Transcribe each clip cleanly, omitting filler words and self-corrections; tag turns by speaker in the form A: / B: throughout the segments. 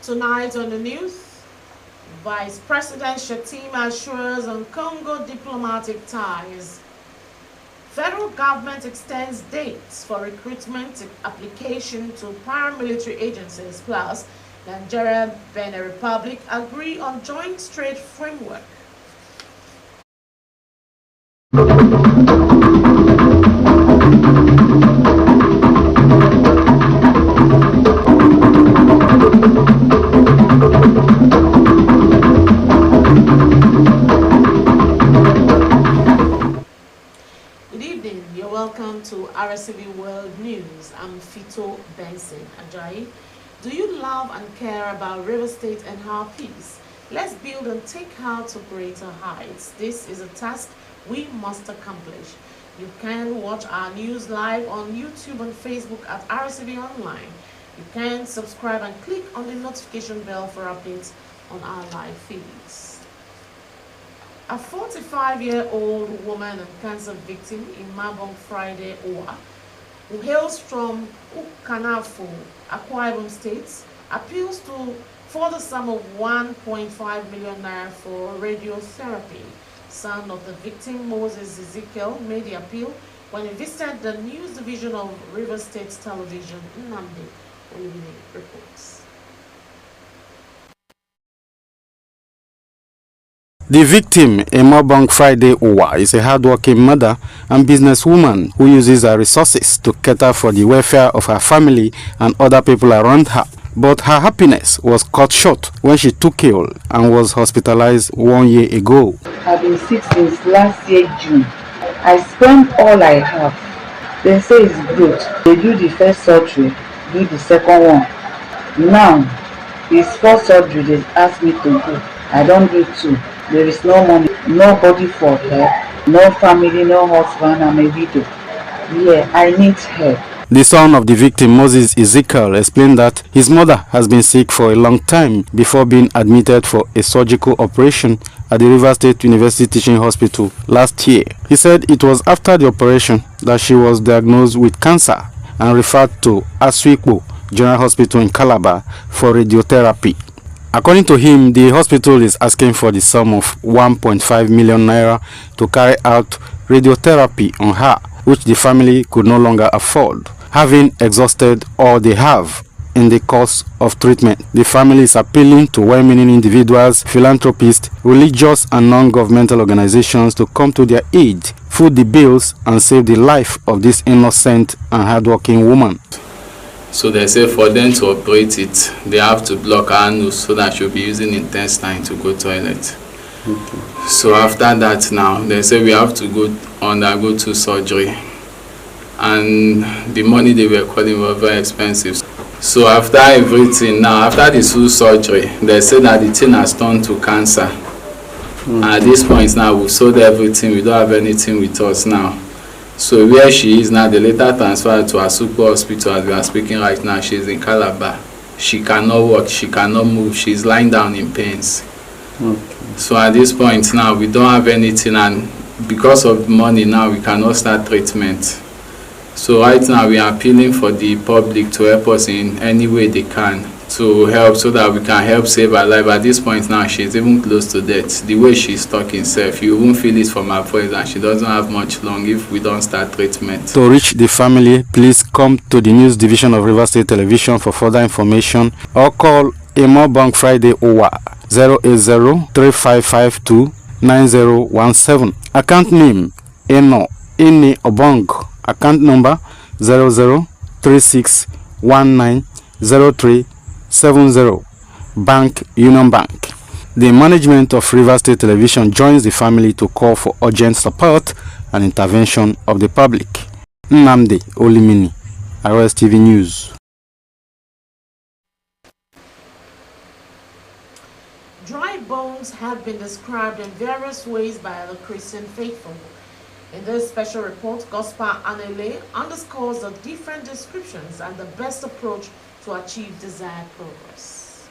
A: Tonight on the news, Vice President Shettima assures on Congo diplomatic ties. Federal government extends dates for recruitment application to paramilitary agencies, plus Nigeria and Benin Republic agree on joint trade framework. Welcome to Rstv World News. I'm Fito Benson Ajayi. Do you love and care about River State and her peace? Let's build and take her to greater heights. This is a task we must accomplish. You can watch our news live on YouTube and Facebook at Rstv Online. You can subscribe and click on the notification bell for updates on our live feeds. A 45-year-old woman and cancer victim in Mabong Friday Owa, who hails from Ukanafo, Akwa Ibom State, appeals for the sum of 1.5 million naira for radiotherapy. Son of the victim, Moses Ezekiel, made the appeal when he visited the news division of River State Television. Nnamdi Olumide reports.
B: The victim, Mabong Friday Owa, is a hardworking mother and businesswoman who uses her resources to cater for the welfare of her family and other people around her. But her happiness was cut short when she took ill and was hospitalized 1 year ago.
C: I've been sick since last year June. I spent all I have. They say it's good. They do the first surgery, do the second one. Now, it's first surgery they asked me to do. I don't do two. There is no money, nobody for help, no family, no husband, I'm a widow. Yeah, I need help.
B: The son of the victim, Moses Ezekiel, explained that his mother has been sick for a long time before being admitted for a surgical operation at the River State University Teaching Hospital last year. He said it was after the operation that she was diagnosed with cancer and referred to Aswikbo General Hospital in Calabar for radiotherapy. According to him, the hospital is asking for the sum of 1.5 million naira to carry out radiotherapy on her, which the family could no longer afford, having exhausted all they have in the course of treatment. The family is appealing to well-meaning individuals, philanthropists, religious and non-governmental organizations to come to their aid, foot the bills, and save the life of this innocent and hardworking woman.
D: So they say for them to operate it, they have to block her nose so that she'll be using intestine to go toilet. Okay. So after that now, they say we have to go undergo to surgery. And the money they were calling was very expensive. So after everything now, after the full surgery, they say that the thing has turned to cancer. And at this point now, we've sold everything, we don't have anything with us now. So where she is now, they later transferred to Asukpo Hospital as we are speaking right now. She's in Calabar. She cannot walk, she cannot move, she's lying down in pains. Okay. So at this point now, we don't have anything, and because of money now, we cannot start treatment. So right now, we are appealing for the public to help us in any way they can to help so that we can help save her life. At this point now, she's even close to death. The way she's talking herself, you won't feel it from her voice, and she doesn't have much long if we don't start treatment.
B: To reach the family, please come to the news division of River State Television for further information, or call Mabong Friday Owa 080-3552-9017. Account name Eno Ini Obong. Account number 0036190370. Bank Union Bank. The management of River State Television joins the family to call for urgent support and intervention of the public. Nnamdi Olumide, Rstv News.
A: Dry bones have been described in various ways by the Christian faithful. In this special report, Gospel Anele underscores the different descriptions and the best approach to achieve desired progress.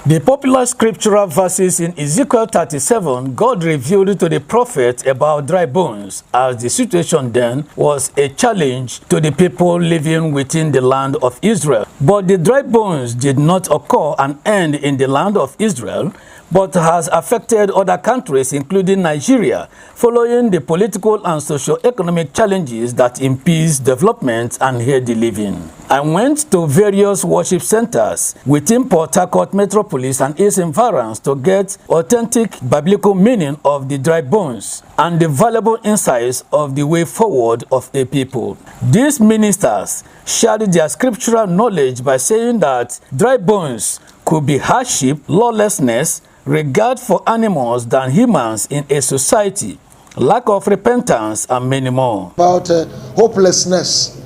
E: The popular scriptural verses in Ezekiel 37, God revealed to the prophet about dry bones, as the situation then was a challenge to the people living within the land of Israel. But the dry bones did not occur and end in the land of Israel, but has affected other countries, including Nigeria, following the political and socio-economic challenges that impede development and healthy living. I went to various worship centers within Port Harcourt Metropolis and its environs to get authentic biblical meaning of the dry bones and the valuable insights of the way forward of a people. These ministers shared their scriptural knowledge by saying that dry bones could be hardship, lawlessness, regard for animals than humans in a society, lack of repentance, and many more.
F: About hopelessness.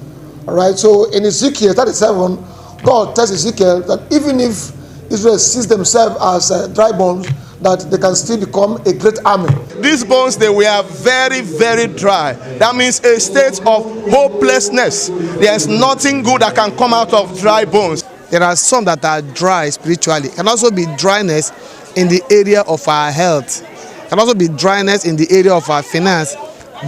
F: All right, so in Ezekiel 37, God tells Ezekiel that even if Israel sees themselves as dry bones, that they can still become a great army.
G: These bones, they were very, very dry. That means a state of hopelessness. There is nothing good that can come out of dry bones.
H: There are some that are dry spiritually. It can also be dryness in the area of our health. It can also be dryness in the area of our finance,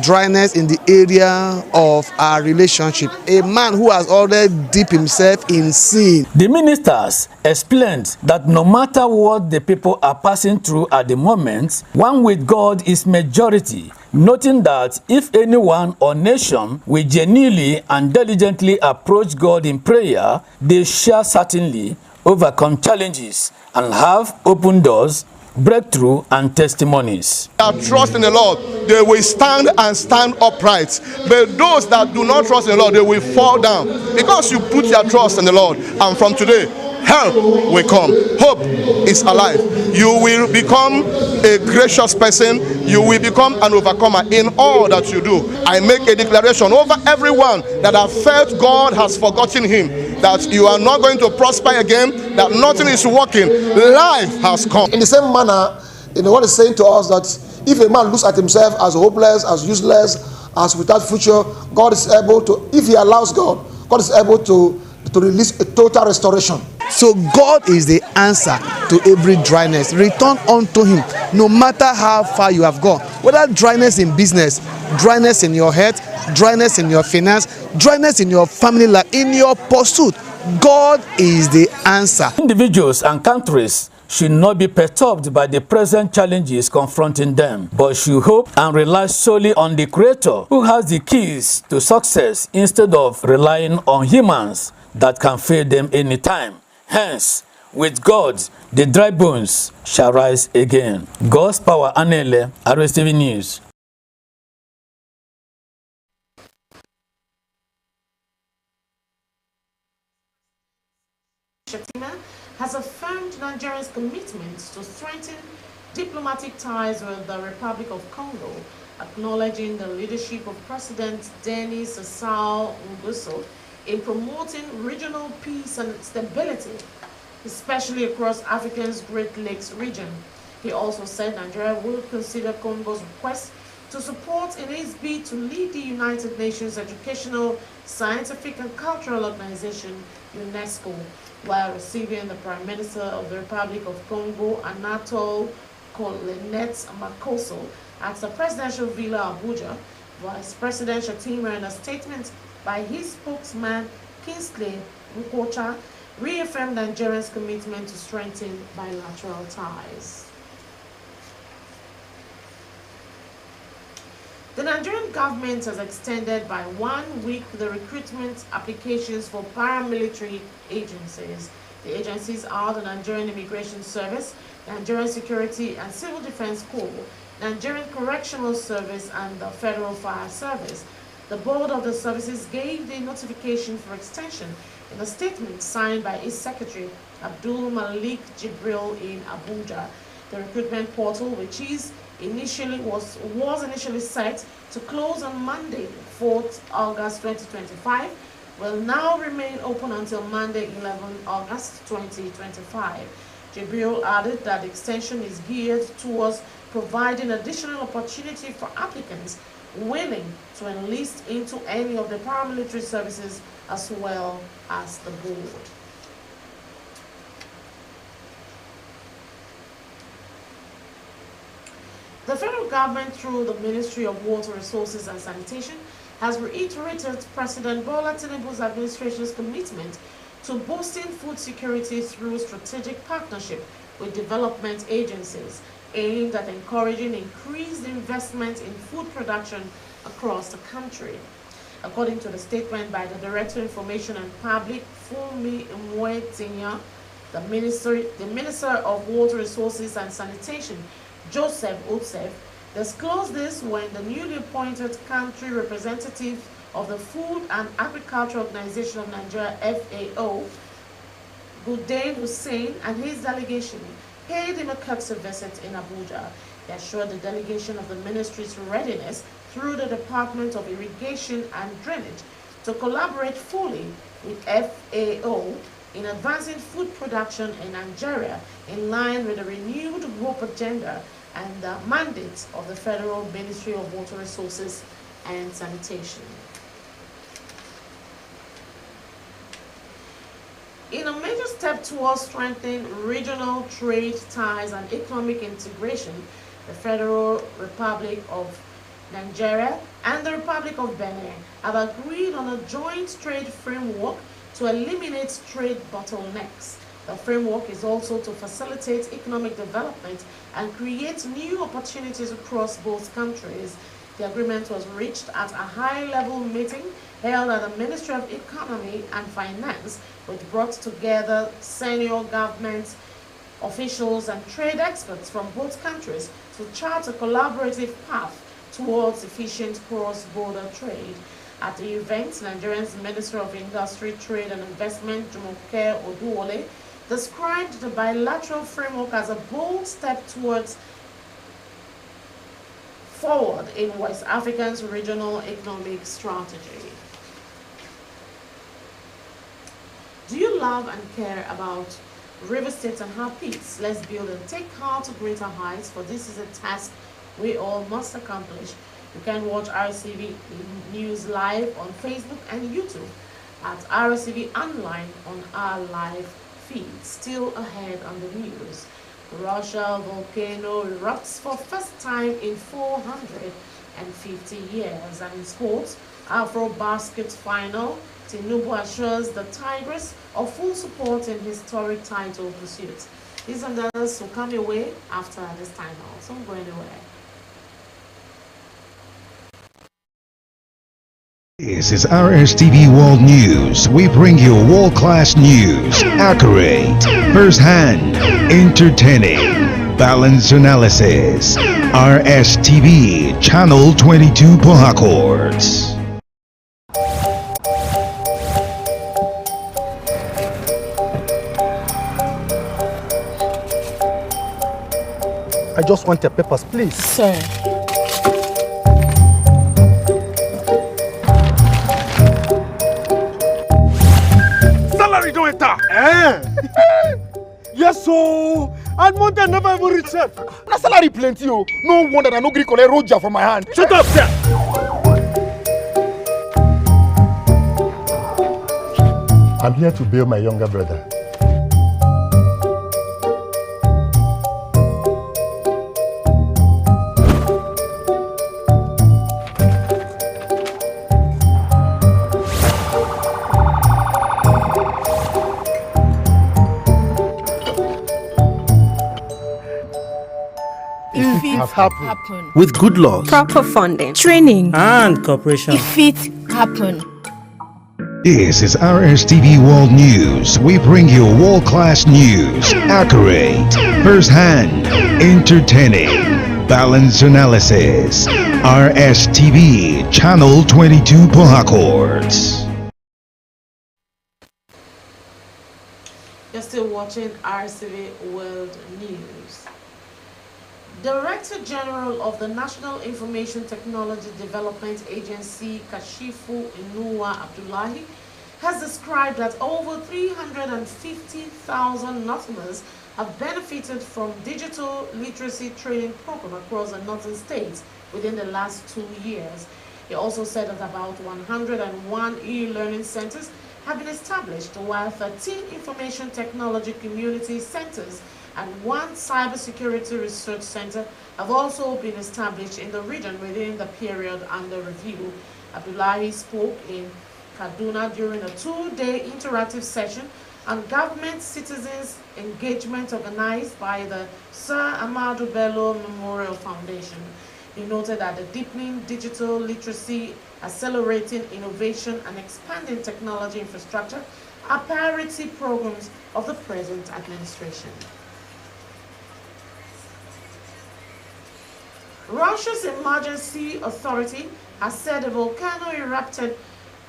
H: dryness in the area of our relationship. A man who has already dipped himself in sin.
E: The ministers explained that no matter what the people are passing through at the moment, one with God is majority, noting that if anyone or nation will genuinely and diligently approach God in prayer, they shall certainly overcome challenges and have open doors, breakthrough, and testimonies.
G: Trust in the Lord, they will stand and stand upright. But those that do not trust in the Lord, they will fall down. Because you put your trust in the Lord, and from today, help will come. Hope is alive. You will become a gracious person. You will become an overcomer in all that you do. I make a declaration over everyone that have felt God has forgotten him, that you are not going to prosper again, that nothing is working. Life has come.
F: In the same manner, what is saying to us that if a man looks at himself as hopeless, as useless, as without future, God is able to, if he allows God, God is able to release a total restoration.
H: So God is the answer to every dryness. Return unto him, no matter how far you have gone. Whether dryness in business, dryness in your health, dryness in your finance, dryness in your family life, in your pursuit, God is the answer.
E: Individuals and countries should not be perturbed by the present challenges confronting them, but should hope and rely solely on the Creator, who has the keys to success, instead of relying on humans that can fail them anytime. Hence, with God, the dry bones shall rise again. God's power, Anele, Rstv News.
A: Has affirmed Nigeria's commitment to strengthen diplomatic ties with the Republic of Congo, acknowledging the leadership of President Denis Sassou Nguesso in promoting regional peace and stability, especially across Africa's Great Lakes region. He also said Nigeria will consider Congo's request to support in its bid to lead the United Nations Educational, Scientific and Cultural Organization, UNESCO, while receiving the Prime Minister of the Republic of Congo, Anatole Colenet Makoso, at the Presidential Villa Abuja. Vice President Shatima, in a statement by his spokesman, Kingsley Nkocha, reaffirmed Nigeria's commitment to strengthen bilateral ties. The Nigerian government has extended by 1 week the recruitment applications for paramilitary agencies. The agencies are the Nigerian Immigration Service, Nigerian Security and Civil Defense Corps, Nigerian Correctional Service, and the Federal Fire Service. The board of the services gave the notification for extension in a statement signed by its secretary, Abdul Malik Jibril, in Abuja. The recruitment portal, which was initially set to close on Monday, 4th August 2025, will now remain open until Monday, 11 August 2025. Jibril added that the extension is geared towards providing additional opportunity for applicants willing to enlist into any of the paramilitary services as well as the board. federal government, through the Ministry of Water Resources and Sanitation, has reiterated President Bola Tinubu's administration's commitment to boosting food security through strategic partnership with development agencies aimed at encouraging increased investment in food production across the country. According to the statement by the Director of Information and Public, Funmi Mwetinya, the Minister of Water Resources and Sanitation, Joseph Otsef, disclosed this when the newly appointed country representative of the Food and Agriculture Organization of Nigeria, FAO, Gudane Hussein, and his delegation paid him a courtesy visit in Abuja. He assured the delegation of the ministry's readiness through the Department of Irrigation and Drainage to collaborate fully with FAO in advancing food production in Nigeria in line with the renewed hope agenda and the mandate of the Federal Ministry of Water Resources and Sanitation. In a major step towards strengthening regional trade ties and economic integration, the Federal Republic of Nigeria and the Republic of Benin have agreed on a joint trade framework to eliminate trade bottlenecks. The framework is also to facilitate economic development and create new opportunities across both countries. The agreement was reached at a high-level meeting held at the Ministry of Economy and Finance, which brought together senior government officials and trade experts from both countries to chart a collaborative path towards efficient cross-border trade. At the event, Nigeria's Minister of Industry, Trade and Investment, Jumoke Oduwole, described the bilateral framework as a bold step towards forward in West Africa's regional economic strategy. Do you love and care about River State and her peace? Let's build and take her to greater heights, for this is a task we all must accomplish. You can watch Rstv News live on Facebook and YouTube at Rstv Online on our live feed. Still ahead on the news. Russia volcano erupts for first time in 450 years. And in sports, Afro Basket final, Tinubu assures the Tigers of full support in historic title pursuit. These and others will come your way after this time out. So don't go anywhere.
I: This is Rstv World News. We bring you world-class news, accurate, first-hand, entertaining, balanced analysis. Rstv, Channel 22 Port Harcourt.
J: I just want the papers, please.
K: Sir.
J: Salary don't enter. Yes, so. And Monday never even reach sef. Na salary plenty, oh. No wonder I no gree collect roja from my hand. Shut up, sir.
L: I'm here to bail my younger brother.
K: Happen.
M: With good laws,
K: Proper funding, training,
M: and cooperation.
K: if it happen.
I: This is Rstv World News. We bring you world-class news, accurate, first-hand, entertaining, balanced analysis. Rstv, Channel 22 Port Harcourt.
A: You're still watching Rstv World News. Director General of the National Information Technology Development Agency, Kashifu Inuwa Abdullahi, has described that over 350,000 Northerners have benefited from digital literacy training program across the northern states within the last 2 years. He also said that about 101 e-learning centers have been established, while 13 information technology community centers and one cybersecurity research center have also been established in the region within the period under review. Abdullahi spoke in Kaduna during a two-day interactive session on government-citizens engagement organized by the Sir Ahmadu Bello Memorial Foundation. He noted that the deepening digital literacy, accelerating innovation, and expanding technology infrastructure are priority programs of the present administration. Russia's emergency authority has said a volcano erupted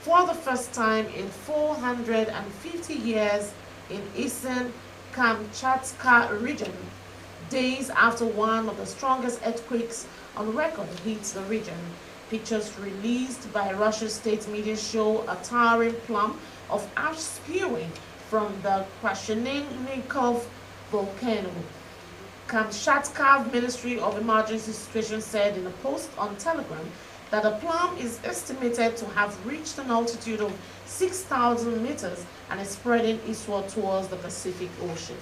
A: for the first time in 450 years in eastern Kamchatka region, days after one of the strongest earthquakes on record hit the region. Pictures released by Russia's state media show a towering plume of ash spewing from the Krashenikov volcano. Kamchatka Ministry of Emergency Situations said in a post on Telegram that the plume is estimated to have reached an altitude of 6,000 meters and is spreading eastward towards the Pacific Ocean.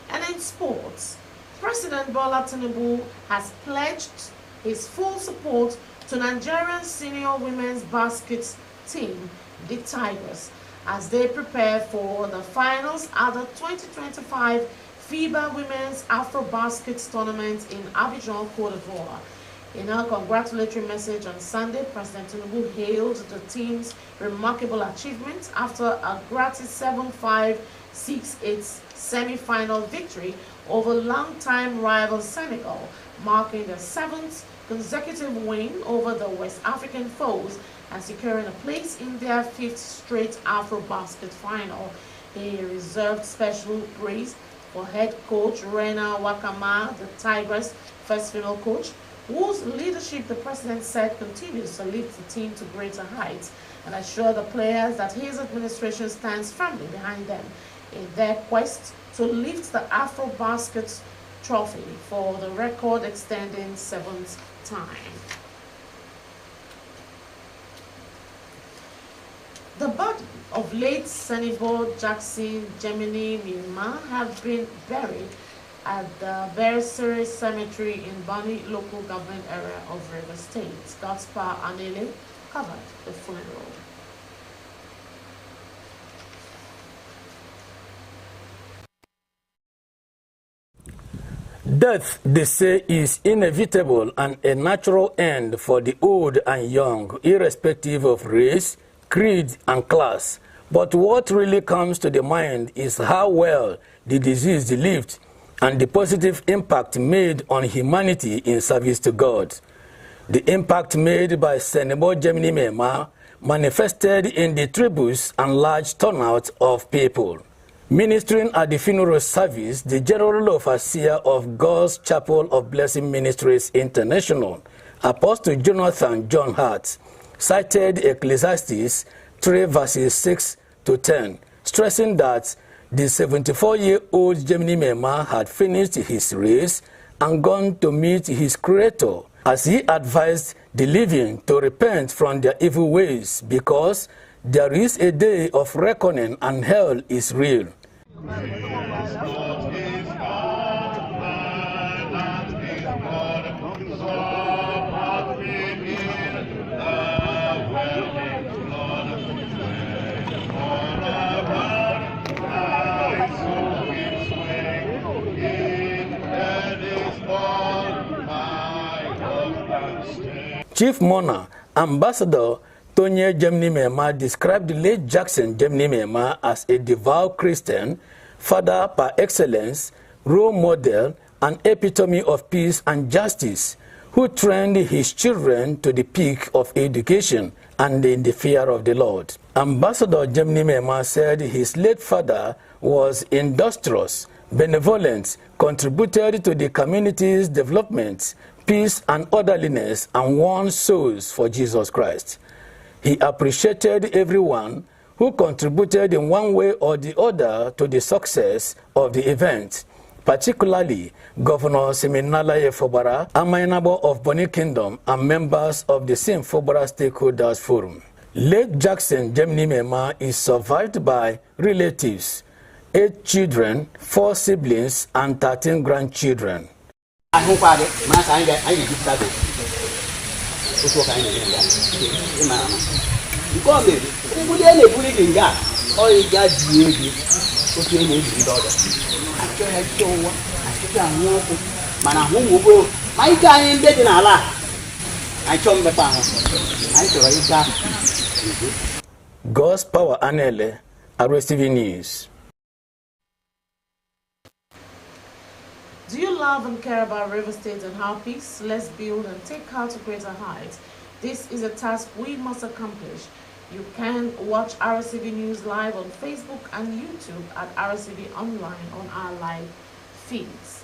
A: And in sports, President Bola Tinubu has pledged his full support to Nigerian senior women's basket team, the Tigers, as they prepare for the finals at the 2025 FIBA Women's Afro-Basket Tournament in Abidjan, Cote d'Ivoire. In a congratulatory message on Sunday, President Tinubu hailed the team's remarkable achievement after a gratis 7-5, 6-8 semi-final victory over longtime rival Senegal, marking their 7th consecutive win over the West African foes and securing a place in their 5th straight Afro-Basket final. He reserved special praise for head coach Rena Wakama, the Tigers' first female coach, whose leadership the president said continues to lift the team to greater heights, and assured the players that his administration stands firmly behind them in their quest to lift the Afro-Basket trophy for the record-extending 7th time. The body of late Senator Jackson Gemini Myanmar have been buried at the Berseri Cemetery in Bani local government area of River State. Gaspar Anele covered the funeral.
E: Death, they say, is inevitable and a natural end for the old and young, irrespective of race, creed, and class. But what really comes to the mind is how well the disease lived and the positive impact made on humanity in service to God. The impact made by Senator Gemini Myanmar manifested in the tributes and large turnout of people. Ministering at the funeral service, the General Overseer of God's Chapel of Blessing Ministries International, Apostle Jonathan John Hart, cited Ecclesiastes 3 verses 6 to 10, stressing that the 74-year-old Gemini Myanmar had finished his race and gone to meet his Creator, as he advised the living to repent from their evil ways, because there is a day of reckoning and hell is real. Chief Mourner, Ambassador Tonye Gemini Myanmar described the late Jackson Gemini Myanmar as a devout Christian, father par excellence, role model, and epitome of peace and justice, who trained his children to the peak of education and in the fear of the Lord. Ambassador Gemini Myanmar said his late father was industrious, benevolent, contributed to the community's development, peace and orderliness, and won souls for Jesus Christ. He appreciated everyone who contributed in one way or the other to the success of the event, particularly Governor Siminalaye Fobara, Amainabo of Boni Kingdom, and members of the same Fobara Stakeholders Forum. Late Jackson Gemini Mema is survived by relatives, 8 children, 4 siblings, and 13 grandchildren. God's Power Anele, Rstv News.
A: Do you love and care about River State and our peace? Let's build and take her to greater heights. This is a task we must accomplish. You can watch Rstv News live on Facebook and YouTube at Rstv Online on our live feeds.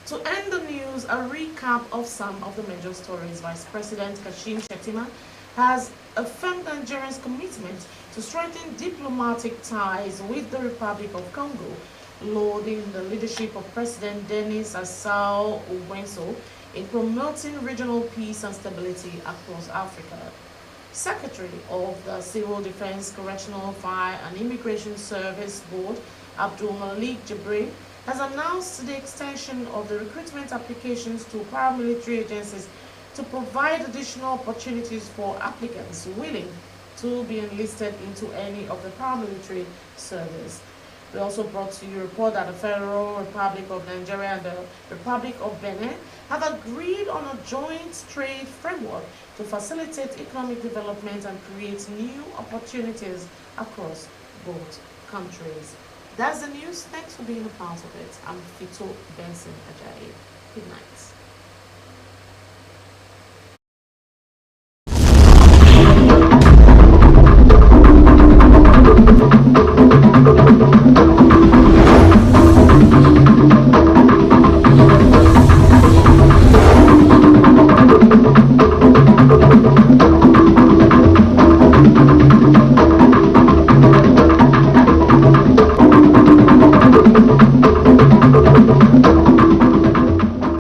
A: To end the news, a recap of some of the major stories. Vice President Kashim Shettima has affirmed Nigeria's commitment to strengthen diplomatic ties with the Republic of Congo, lauding the leadership of President Denis Sassou Nguesso in promoting regional peace and stability across Africa. Secretary of the Civil Defense, Correctional, Fire and Immigration Service Board, Abdul Malik Jibril, has announced the extension of the recruitment applications to paramilitary agencies to provide additional opportunities for applicants willing to be enlisted into any of the paramilitary service. We also brought to you a report that the Federal Republic of Nigeria and the Republic of Benin have agreed on a joint trade framework to facilitate economic development and create new opportunities across both countries. That's the news. Thanks for being a part of it. I'm Fito Benson Ajayi. Good night.